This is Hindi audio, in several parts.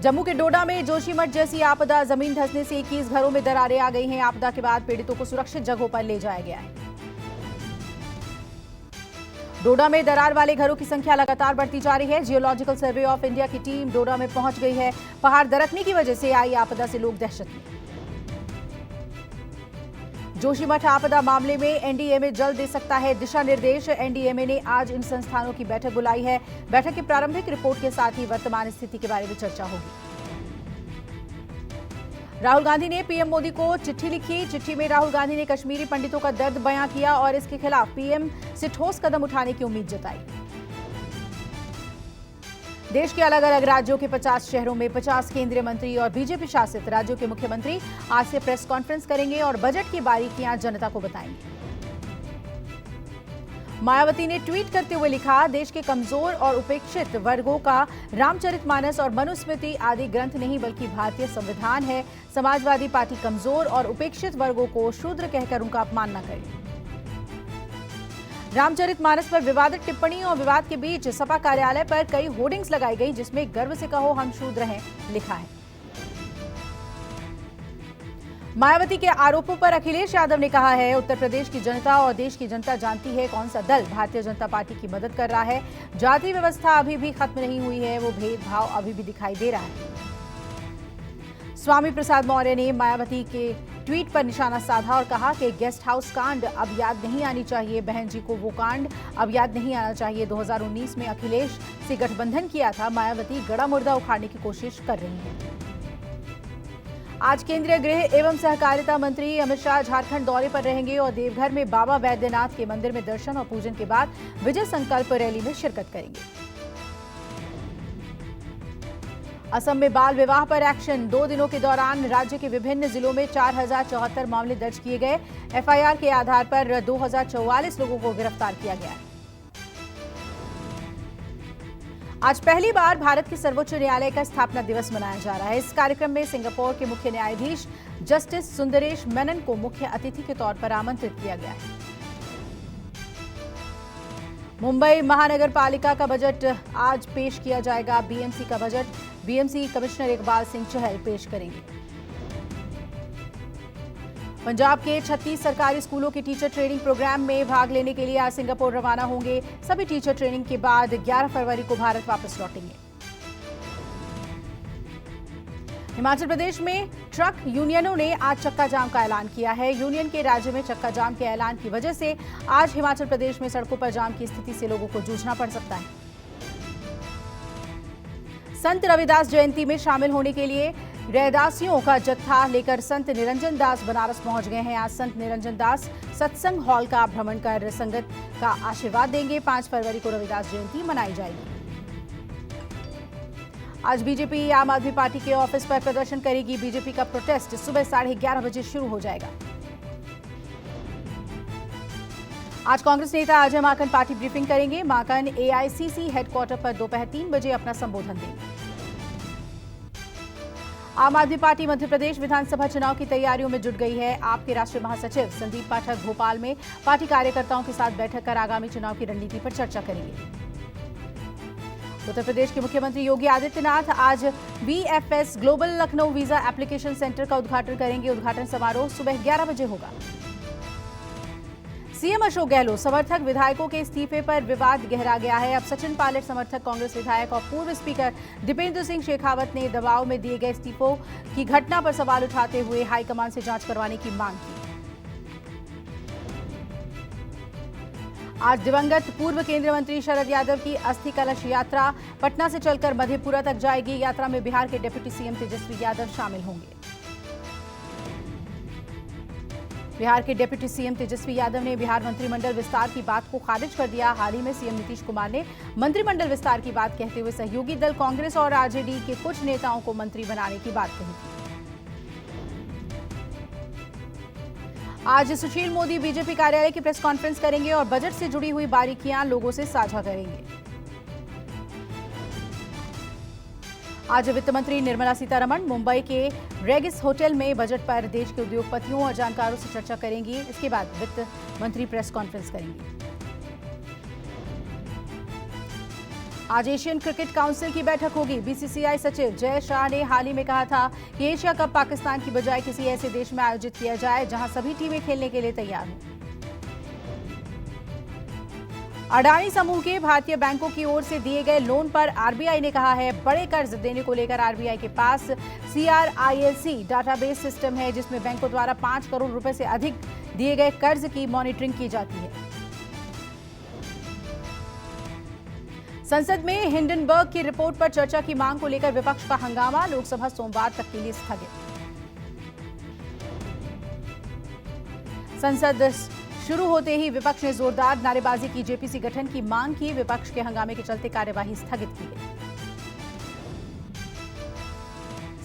जम्मू के डोडा में जोशीमठ जैसी आपदा, जमीन धंसने से 21 घरों में दरारें आ गई हैं। आपदा के बाद पीड़ितों को सुरक्षित जगहों पर ले जाया गया है। डोडा में दरार वाले घरों की संख्या लगातार बढ़ती जा रही है। जियोलॉजिकल सर्वे ऑफ इंडिया की टीम डोडा में पहुंच गई है। पहाड़ दरकने की वजह से आई आपदा से लोग दहशत में। जोशीमठ आपदा मामले में एनडीएमए जल्द दे सकता है दिशा निर्देश। एनडीएमए ने आज इन संस्थानों की बैठक बुलाई है। बैठक की प्रारंभिक रिपोर्ट के साथ ही वर्तमान स्थिति के बारे में चर्चा होगी। राहुल गांधी ने पीएम मोदी को चिट्ठी लिखी। चिट्ठी में राहुल गांधी ने कश्मीरी पंडितों का दर्द बयां किया और इसके खिलाफ पीएम से ठोस कदम उठाने की उम्मीद जताई। देश के अलग अलग राज्यों के 50 शहरों में 50 केंद्रीय मंत्री और बीजेपी शासित राज्यों के मुख्यमंत्री आज से प्रेस कॉन्फ्रेंस करेंगे और बजट की बारीकियां जनता को बताएंगे। मायावती ने ट्वीट करते हुए लिखा, देश के कमजोर और उपेक्षित वर्गों का रामचरितमानस और मनुस्मृति आदि ग्रंथ नहीं बल्कि भारतीय संविधान है। समाजवादी पार्टी कमजोर और उपेक्षित वर्गों को शूद्र कहकर उनका अपमान न करे। रामचरितमानस पर विवादित टिप्पणी और विवाद के बीच सपा कार्यालय पर कई होर्डिंग्स लगाई गई, जिसमें गर्व से कहो हम शूद्र हैं लिखा है। मायावती के आरोपों पर अखिलेश यादव ने कहा है, उत्तर प्रदेश की जनता और देश की जनता जानती है कौन सा दल भारतीय जनता पार्टी की मदद कर रहा है। जाति व्यवस्था अभी भी खत्म नहीं हुई है, वो भेदभाव अभी भी दिखाई दे रहा है। स्वामी प्रसाद मौर्य ने मायावती के ट्वीट पर निशाना साधा और कहा कि गेस्ट हाउस कांड अब याद नहीं आनी चाहिए। बहन जी को वो कांड अब याद नहीं आना चाहिए। 2019 में अखिलेश से गठबंधन किया था। मायावती गड़ा मुर्दा उखाड़ने की कोशिश कर रही है। आज केंद्रीय गृह एवं सहकारिता मंत्री अमित शाह झारखंड दौरे पर रहेंगे और देवघर में बाबा वैद्यनाथ के मंदिर में दर्शन और पूजन के बाद विजय संकल्प रैली में शिरकत करेंगे। असम में बाल विवाह पर एक्शन। 2 दिनों के दौरान राज्य के विभिन्न जिलों में 4074 मामले दर्ज किए गए। एफआईआर के आधार पर 2044 लोगों को गिरफ्तार किया गया है। आज पहली बार भारत के सर्वोच्च न्यायालय का स्थापना दिवस मनाया जा रहा है। इस कार्यक्रम में सिंगापुर के मुख्य न्यायाधीश जस्टिस सुंदरेश मेनन को मुख्य अतिथि के तौर पर आमंत्रित किया गया है। मुंबई महानगर पालिका का बजट आज पेश किया जाएगा। बीएमसी का budget BMC commissioner Iqbal Singh Chahal पेश करेंगे। पंजाब के 36 सरकारी स्कूलों के टीचर ट्रेनिंग प्रोग्राम में भाग लेने के लिए आज सिंगापुर रवाना होंगे। सभी टीचर ट्रेनिंग के बाद 11 फरवरी को भारत वापस लौटेंगे। हिमाचल प्रदेश में ट्रक यूनियनों ने आज चक्का जाम का ऐलान किया है। यूनियन के राज्य में चक्का जाम के ऐलान की वजह से आज हिमाचल प्रदेश में सड़कों पर जाम की स्थिति से लोगों को जूझना पड़ सकता है। संत रविदास जयंती में शामिल होने के लिए रैदासियों का जत्था लेकर संत निरंजन दास बनारस पहुंच गए हैं। आज संत निरंजन दास सत्संग हॉल का भ्रमण कर संगत का आशीर्वाद देंगे। 5 फरवरी को रविदास जयंती मनाई जाएगी। आज बीजेपी आम आदमी पार्टी के ऑफिस पर प्रदर्शन करेगी। बीजेपी का प्रोटेस्ट सुबह 11:30 बजे शुरू हो जाएगा। आज कांग्रेस नेता अजय माकन पार्टी ब्रीफिंग करेंगे। माकन एआईसीसी हेडक्वार्टर पर दोपहर 3 बजे अपना संबोधन देंगे। आम आदमी पार्टी मध्य प्रदेश विधानसभा चुनाव की तैयारियों में जुट गई है। आप के राष्ट्रीय महासचिव संदीप पाठक भोपाल में पार्टी कार्यकर्ताओं के साथ बैठक कर आगामी चुनाव की रणनीति पर चर्चा करेंगे। उत्तर प्रदेश के मुख्यमंत्री योगी आदित्यनाथ आज VFS global Lucknow visa application centre का उद्घाटन करेंगे। उद्घाटन समारोह सुबह 11 बजे होगा। सीएम अशोक गहलोत समर्थक विधायकों के इस्तीफे पर विवाद गहरा गया है। अब सचिन पायलट समर्थक कांग्रेस विधायक और पूर्व स्पीकर दीपेंद्र सिंह शेखावत ने दबाव में दिए गए इस्तीफों की घटना पर सवाल उठाते हुए हाईकमान से जांच करवाने की मांग की। आज दिवंगत पूर्व केंद्रीय मंत्री शरद यादव की अस्थि कलश यात्रा पटना से चलकर मधेपुरा तक जाएगी। यात्रा में बिहार के डिप्टी सीएम तेजस्वी यादव शामिल होंगे। बिहार के डिप्टी सीएम तेजस्वी यादव ने बिहार मंत्रिमंडल विस्तार की बात को खारिज कर दिया। हाल ही में सीएम नीतीश कुमार ने मंत्रिमंडल विस्तार की बात कहते हुए सहयोगी दल कांग्रेस और आरजेडी के कुछ नेताओं को मंत्री बनाने की बात कही थी। आज सुशील मोदी बीजेपी कार्यालय की प्रेस कॉन्फ्रेंस करेंगे और बजट से जुड़ी हुई बारीकियां लोगों से साझा करेंगे। आज वित्त मंत्री निर्मला सीतारमण मुंबई के रेगिस होटल में बजट पर देश के उद्योगपतियों और जानकारों से चर्चा करेंगी। इसके बाद वित्त मंत्री प्रेस कॉन्फ्रेंस करेंगी। आज एशियन क्रिकेट काउंसिल की बैठक होगी। बीसीसीआई सचिव जय शाह ने हाल ही में कहा था कि एशिया कप पाकिस्तान की बजाय किसी ऐसे देश में आयोजित किया जाए जहां सभी टीमें खेलने के लिए तैयार हों। अडानी समूह के भारतीय बैंकों की ओर से दिए गए लोन पर आरबीआई ने कहा है बड़े कर्ज देने को लेकर आरबीआई के पास CRILC डाटाबेस सिस्टम है जिसमें बैंकों द्वारा 5 करोड़ रुपए से अधिक दिए गए कर्ज की मॉनिटरिंग की जाती है। संसद में हिंडनबर्ग की रिपोर्ट पर चर्चा की मांग को लेकर विपक्ष का हंगामा। लोकसभा सोमवार तक के लिए स्थगित। संसद शुरू होते ही विपक्ष ने जोरदार नारेबाजी की। जेपीसी गठन की मांग की। विपक्ष के हंगामे के चलते कार्यवाही स्थगित की गई।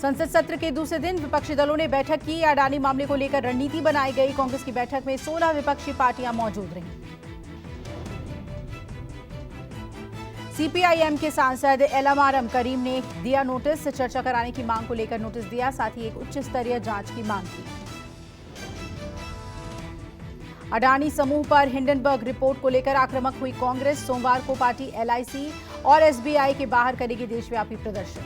संसद सत्र के दूसरे दिन विपक्षी दलों ने बैठक की। अडानी मामले को लेकर रणनीति बनाई गई। कांग्रेस की बैठक में 16 विपक्षी पार्टियां मौजूद रहीं। सीपीआईएम के सांसद एलएमआरएम करीम ने दिया नोटिस। चर्चा कराने की मांग को लेकर नोटिस दिया, साथ ही एक उच्च स्तरीय जांच की मांग की। अडानी समूह पर हिंडनबर्ग रिपोर्ट को लेकर आक्रामक हुई कांग्रेस। सोमवार को पार्टी एलआईसी और एसबीआई के बाहर करेगी देशव्यापी प्रदर्शन।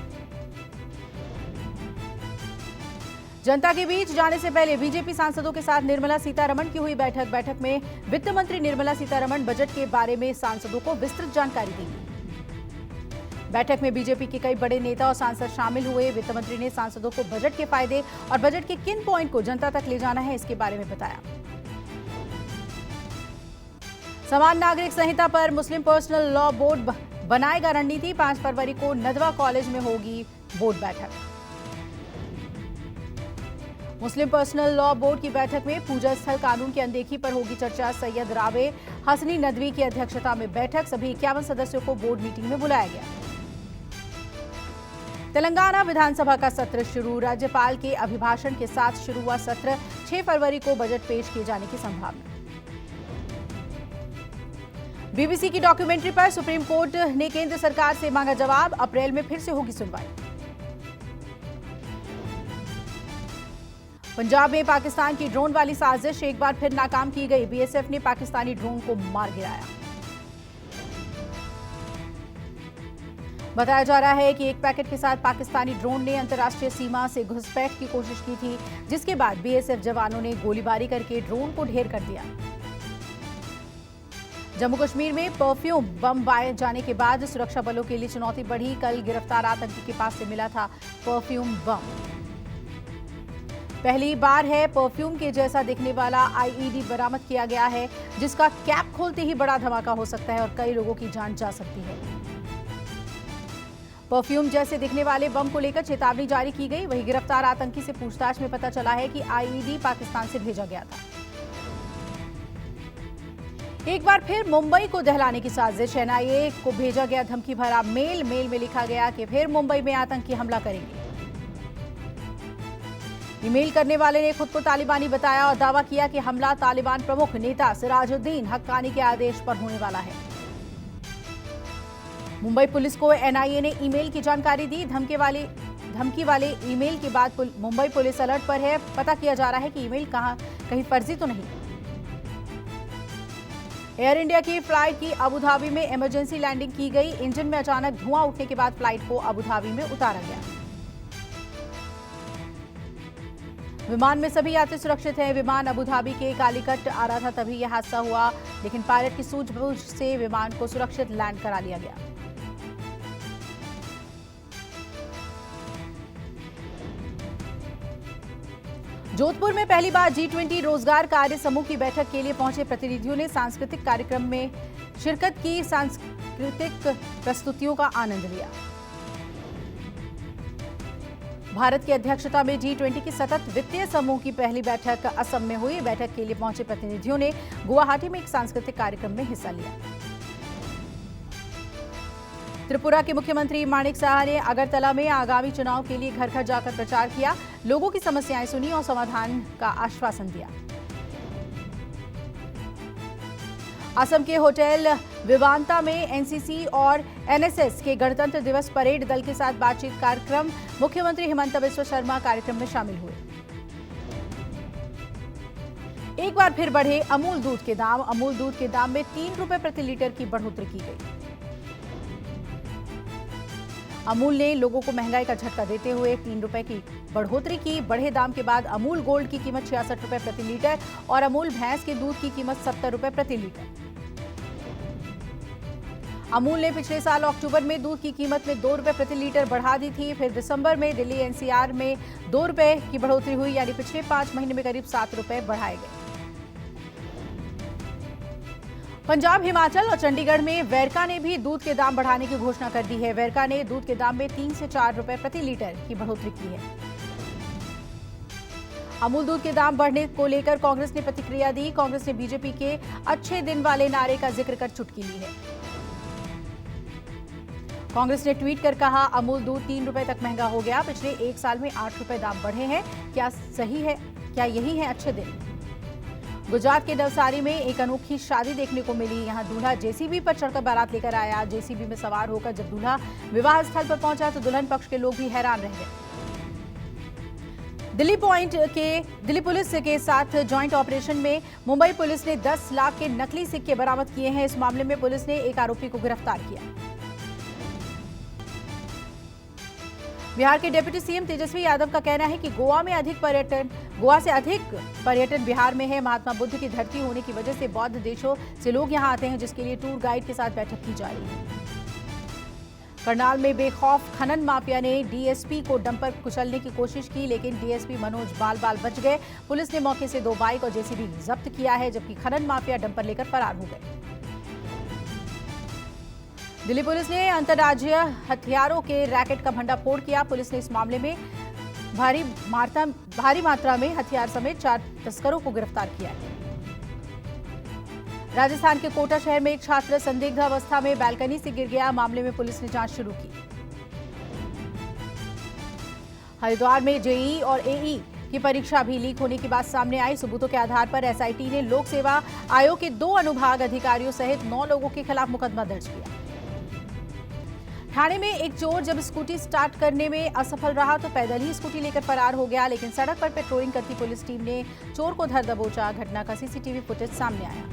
जनता के बीच जाने से पहले बीजेपी सांसदों के साथ निर्मला सीतारमण की हुई बैठक। बैठक में वित्त मंत्री निर्मला सीतारमण बजट के बारे में सांसदों को विस्तृत जानकारी दी। बैठक में बीजेपी के कई बड़े नेता और सांसद शामिल हुए। वित्त मंत्री ने सांसदों को बजट के फायदे और बजट के किन पॉइंट को जनता तक ले जाना है इसके बारे में बताया। समान नागरिक संहिता पर मुस्लिम पर्सनल लॉ बोर्ड बनाएगा रणनीति। 5 फरवरी को नदवा कॉलेज में होगी बोर्ड बैठक। मुस्लिम पर्सनल लॉ बोर्ड की बैठक में पूजा स्थल कानून की अनदेखी पर होगी चर्चा। सैयद रावे हसनी नदवी की अध्यक्षता में बैठक। सभी 51 सदस्यों को बोर्ड मीटिंग में बुलाया गया। तेलंगाना विधानसभा का सत्र शुरू। राज्यपाल के अभिभाषण के साथ शुरू हुआ सत्र। 6 फरवरी को बजट पेश किए जाने की संभावना। बीबीसी की डॉक्यूमेंट्री पर सुप्रीम कोर्ट ने केंद्र सरकार से मांगा जवाब। अप्रैल में फिर से होगी सुनवाई। पंजाब में पाकिस्तान की ड्रोन वाली साजिश एक बार फिर नाकाम की गई। बीएसएफ ने पाकिस्तानी ड्रोन को मार गिराया। बताया जा रहा है कि एक पैकेट के साथ पाकिस्तानी ड्रोन ने अंतर्राष्ट्रीय सीमा से घुसपैठ की कोशिश की थी, जिसके बाद बीएसएफ जवानों ने गोलीबारी करके ड्रोन को ढेर कर दिया। जम्मू कश्मीर में परफ्यूम बम पाए जाने के बाद सुरक्षा बलों के लिए चुनौती बढ़ी। कल गिरफ्तार आतंकी के पास से मिला था परफ्यूम बम। पहली बार है परफ्यूम के जैसा दिखने वाला आईईडी बरामद किया गया है, जिसका कैप खोलते ही बड़ा धमाका हो सकता है और कई लोगों की जान जा सकती है। परफ्यूम जैसे दिखने वाले बम को लेकर चेतावनी जारी की गई। वहीं गिरफ्तार आतंकी से पूछताछ में पता चला है कि आईईडी पाकिस्तान से भेजा गया था। एक बार फिर मुंबई को दहलाने की साजिश। एनआईए को भेजा गया धमकी भरा मेल में लिखा गया कि फिर मुंबई में आतंकी हमला करेंगे। ईमेल करने वाले ने खुद को तालिबानी बताया और दावा किया कि हमला तालिबान प्रमुख नेता सिराजुद्दीन हक्कानी के आदेश पर होने वाला है। मुंबई पुलिस को एनआईए ने ईमेल की जानकारी दी। धमकी वाले ईमेल के बाद मुंबई पुलिस अलर्ट पर है। पता किया जा रहा है कि ईमेल कहीं फर्जी तो नहीं। एयर इंडिया की फ्लाइट की अबू धाबी में इमरजेंसी लैंडिंग की गई। इंजन में अचानक धुआं उठने के बाद फ्लाइट को अबू धाबी में उतारा गया। विमान में सभी यात्री सुरक्षित हैं। विमान अबू धाबी के कालीकट आ रहा था, तभी यह हादसा हुआ, लेकिन पायलट की सूझबूझ से विमान को सुरक्षित लैंड करा लिया गया। जोधपुर में पहली बार G20 रोजगार कार्य समूह की बैठक के लिए पहुंचे प्रतिनिधियों ने सांस्कृतिक कार्यक्रम में शिरकत की। सांस्कृतिक प्रस्तुतियों का आनंद लिया। भारत की अध्यक्षता में G20 की सतत वित्तीय समूह की पहली बैठक असम में हुई। बैठक के लिए पहुंचे प्रतिनिधियों ने गुवाहाटी में एक सांस्कृतिक कार्यक्रम में हिस्सा लिया। त्रिपुरा के मुख्यमंत्री माणिक साहा ने अगरतला में आगामी चुनाव के लिए घर घर जाकर प्रचार किया। लोगों की समस्याएं सुनी और समाधान का आश्वासन दिया। असम के होटल विवांता में एनसीसी और एनएसएस के गणतंत्र दिवस परेड दल के साथ बातचीत कार्यक्रम। मुख्यमंत्री हिमंता बिस्वा शर्मा कार्यक्रम में शामिल हुए। एक बार फिर बढ़े अमूल दूध के दाम। अमूल दूध के दाम में 3 रुपए प्रति लीटर की बढ़ोतरी की गई। अमूल ने लोगों को महंगाई का झटका देते हुए 3 रुपए की बढ़ोतरी की। बढ़े दाम के बाद अमूल गोल्ड की कीमत 66 रुपए प्रति लीटर और अमूल भैंस के दूध की कीमत 70 रुपए प्रति लीटर। अमूल ने पिछले साल अक्टूबर में दूध की कीमत में 2 रुपए प्रति लीटर बढ़ा दी थी। फिर दिसंबर में दिल्ली एनसीआर में 2 रुपए की बढ़ोतरी हुई, यानी पिछले 5 महीने में करीब 7 रुपए बढ़ाए गए। पंजाब, हिमाचल और चंडीगढ़ में वेरका ने भी दूध के दाम बढ़ाने की घोषणा कर दी है। वेरका ने दूध के दाम में 3 से 4 रुपए प्रति लीटर की बढ़ोतरी की है। अमूल दूध के दाम बढ़ने को लेकर कांग्रेस ने प्रतिक्रिया दी। कांग्रेस ने बीजेपी के अच्छे दिन वाले नारे का जिक्र कर चुटकी ली है। कांग्रेस ने ट्वीट कर कहा, अमूल दूध 3 रुपए तक महंगा हो गया। पिछले 1 साल में 8 रुपए दाम बढ़े हैं। क्या सही है? क्या यही है अच्छे दिन? गुजरात के नवसारी में एक अनोखी शादी देखने को मिली। यहां दूल्हा जेसीबी पर चढ़कर बारात लेकर आया। जेसीबी में सवार होकर जब दूल्हा विवाह स्थल पर पहुंचा तो दुल्हन पक्ष के लोग भी हैरान रह गए। दिल्ली पुलिस के साथ ज्वाइंट ऑपरेशन में मुंबई पुलिस ने 10 लाख के नकली सिक्के बरामद किए हैं। इस मामले में पुलिस ने एक आरोपी को गिरफ्तार किया। बिहार के डिप्टी सीएम तेजस्वी यादव का कहना है कि गोवा से अधिक पर्यटन बिहार में है। महात्मा बुद्ध की धरती होने की वजह से बौद्ध देशों से लोग यहां आते हैं, जिसके लिए टूर गाइड के साथ बैठक की जा रही है। करनाल में बेखौफ खनन माफिया ने डीएसपी को डंपर कुचलने की कोशिश की, लेकिन डीएसपी मनोज बाल बच गए। पुलिस ने मौके से 2 बाइक और जेसीबी जब्त किया है, जबकि खनन माफिया डंपर लेकर फरार हो गए। दिल्ली पुलिस ने अंतर्राज्यीय हथियारों के रैकेट का भंडाफोड़ किया। पुलिस ने इस मामले में भारी मात्रा में हथियार समेत 4 तस्करों को गिरफ्तार किया है। राजस्थान के कोटा शहर में एक छात्र संदिग्ध अवस्था में बालकनी से गिर गया। मामले में पुलिस ने जांच शुरू की। हरिद्वार में जेईई और एई की परीक्षा भी लीक होने की बात सामने आई। सबूतों के आधार पर एसआईटी ने लोक सेवा आयोग के 2 अनुभाग अधिकारियों सहित 9 लोगों के खिलाफ मुकदमा दर्ज किया। ठाणे में एक चोर जब स्कूटी स्टार्ट करने में असफल रहा तो पैदल ही स्कूटी लेकर फरार हो गया, लेकिन सड़क पर पेट्रोलिंग करती पुलिस टीम ने चोर को धर दबोचा। घटना का सीसीटीवी फुटेज सामने आया।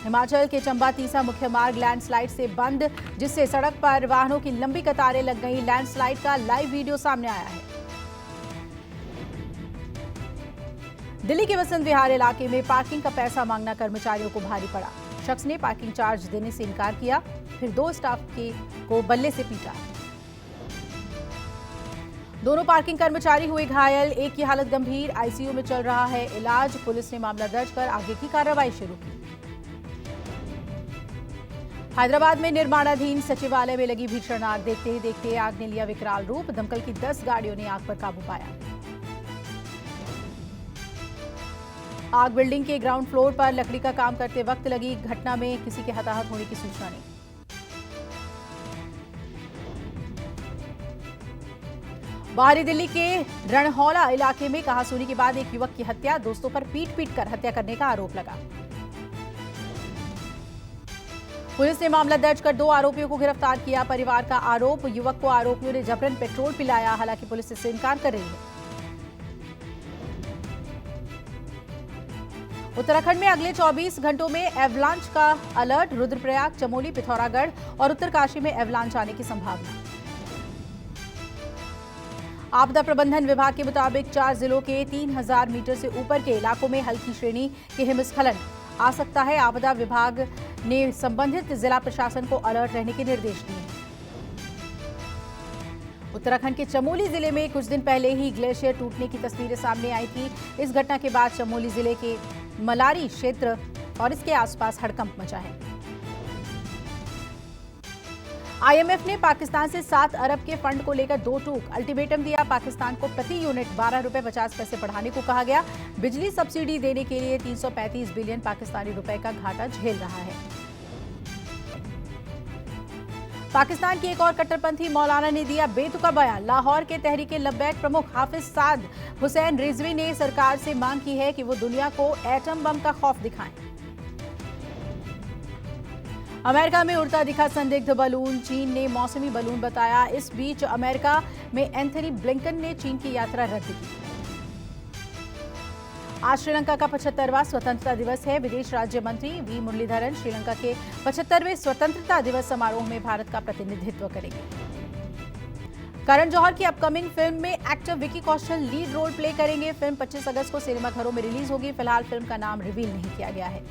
हिमाचल के चंबा तीसा मुख्य मार्ग लैंडस्लाइड से बंद, जिससे सड़क पर वाहनों की लंबी कतारें लग गई। लैंडस्लाइड का लाइव वीडियो सामने आया है। दिल्ली के वसंत विहार इलाके में पार्किंग का पैसा मांगना कर्मचारियों को भारी पड़ा। शख्स ने पार्किंग चार्ज देने से इनकार किया, फिर 2 स्टाफ को बल्ले से पीटा। दोनों पार्किंग कर्मचारी हुए घायल। एक की हालत गंभीर, आईसीयू में चल रहा है इलाज। पुलिस ने मामला दर्ज कर आगे की कार्रवाई शुरू की। हैदराबाद में निर्माणाधीन सचिवालय में लगी भीषण आग। देखते ही देखते आग ने लिया विकराल रूप। दमकल की 10 गाड़ियों ने आग पर काबू पाया। आग बिल्डिंग के ग्राउंड फ्लोर पर लकड़ी का काम करते वक्त लगी। घटना में किसी के हताहत होने की सूचना नहीं। बाहरी दिल्ली के रणहौला इलाके में कहासुनी के बाद एक युवक की हत्या। दोस्तों पर पीट कर हत्या करने का आरोप लगा। पुलिस ने मामला दर्ज कर 2 आरोपियों को गिरफ्तार किया। परिवार का आरोप, युवक को आरोपियों ने जबरन पेट्रोल पिलाया। हालांकि पुलिस इससे इनकार कर रही है। उत्तराखंड में अगले 24 घंटों में एवलांच का अलर्ट। रुद्रप्रयाग, चमोली, पिथौरागढ़ और उत्तरकाशी में एवलांच आने की संभावना। आपदा प्रबंधन विभाग के मुताबिक 4 जिलों के 3000 मीटर से ऊपर के इलाकों में हल्की श्रेणी के हिमस्खलन आ सकता है। आपदा विभाग ने संबंधित जिला प्रशासन को अलर्ट रहने के निर्देश दिए हैं। उत्तराखंड के चमोली जिले में कुछ दिन पहले ही ग्लेशियर टूटने की तस्वीरें सामने आई थी। इस घटना के बाद चमोली जिले के मलारी क्षेत्र और इसके आसपास हड़कंप मचा है। आईएमएफ ने पाकिस्तान से 7 अरब के फंड को लेकर 2 टूक अल्टीमेटम दिया। पाकिस्तान को प्रति यूनिट 12 रुपए 50 पैसे बढ़ाने को कहा गया। बिजली सब्सिडी देने के लिए 335 बिलियन पाकिस्तानी रुपए का घाटा झेल रहा है। पाकिस्तान के एक और कट्टरपंथी मौलाना ने दिया बेतुका बयान। लाहौर के तहरीके लब्बैक प्रमुख हाफिज साद हुसैन रिजवी ने सरकार से मांग की है कि वो दुनिया को एटम बम का खौफ दिखाएं। अमेरिका में उड़ता दिखा संदिग्ध बलून, चीन ने मौसमी बलून बताया। इस बीच अमेरिका में एंथनी ब्लिंकन ने चीन की यात्रा रद्द की। आज श्रीलंका का 75वां स्वतंत्रता दिवस है। विदेश राज्य मंत्री वी मुरलीधरन श्रीलंका के 75वें स्वतंत्रता दिवस समारोह में भारत का प्रतिनिधित्व करेंगे। करण जौहर की अपकमिंग फिल्म में actor Vicky Kaushal lead role play करेंगे। फिल्म 25 अगस्त को सिनेमाघरों में रिलीज होगी। फिलहाल फिल्म का नाम रिवील नहीं किया गया है।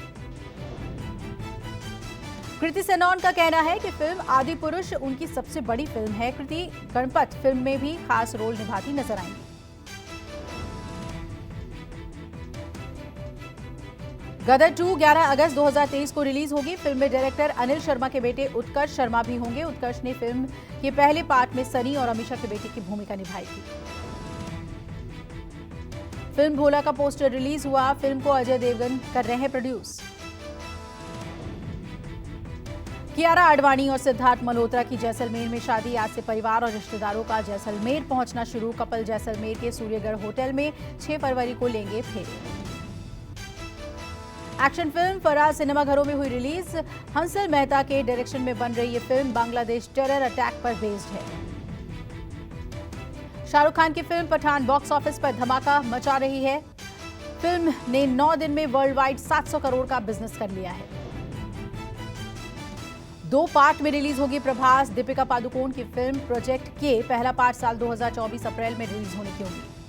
कृति सेनन का कहना है कि फिल्म आदि पुरुष उनकी सबसे बड़ी फिल्म है। कृति गणपत फिल्म में भी खास रोल निभाती नजर आएंगी। गदर 2 11 अगस्त 2023 को रिलीज होगी। फिल्म में डायरेक्टर अनिल शर्मा के बेटे उत्कर्ष शर्मा भी होंगे। उत्कर्ष ने फिल्म के पहले पार्ट में सनी और अमीषा के बेटे की भूमिका निभाई थी। फिल्म भोला का पोस्टर रिलीज हुआ। फिल्म को अजय देवगन कर रहे हैं प्रोड्यूस। कियारा आडवाणी और सिद्धार्थ मल्होत्रा की जैसलमेर में शादी। आज से परिवार और रिश्तेदारों का जैसलमेर पहुंचना शुरू। कपल जैसलमेर के सूर्यगढ़ होटल में 6 फरवरी को लेंगे फेरे। एक्शन फिल्म फराज सिनेमाघरों में हुई रिलीज। हंसल मेहता के डायरेक्शन में बन रही ये फिल्म बांग्लादेश टेरर अटैक पर बेस्ड है। शाहरुख खान की फिल्म पठान बॉक्स ऑफिस पर धमाका मचा रही है। फिल्म ने 9 दिन में वर्ल्ड वाइड 700 करोड़ का बिजनेस कर लिया है। 2 पार्ट में रिलीज होगी प्रभास दीपिका पादुकोण की फिल्म प्रोजेक्ट के। पहला पार्ट साल 2024 अप्रैल में रिलीज होने की होगी।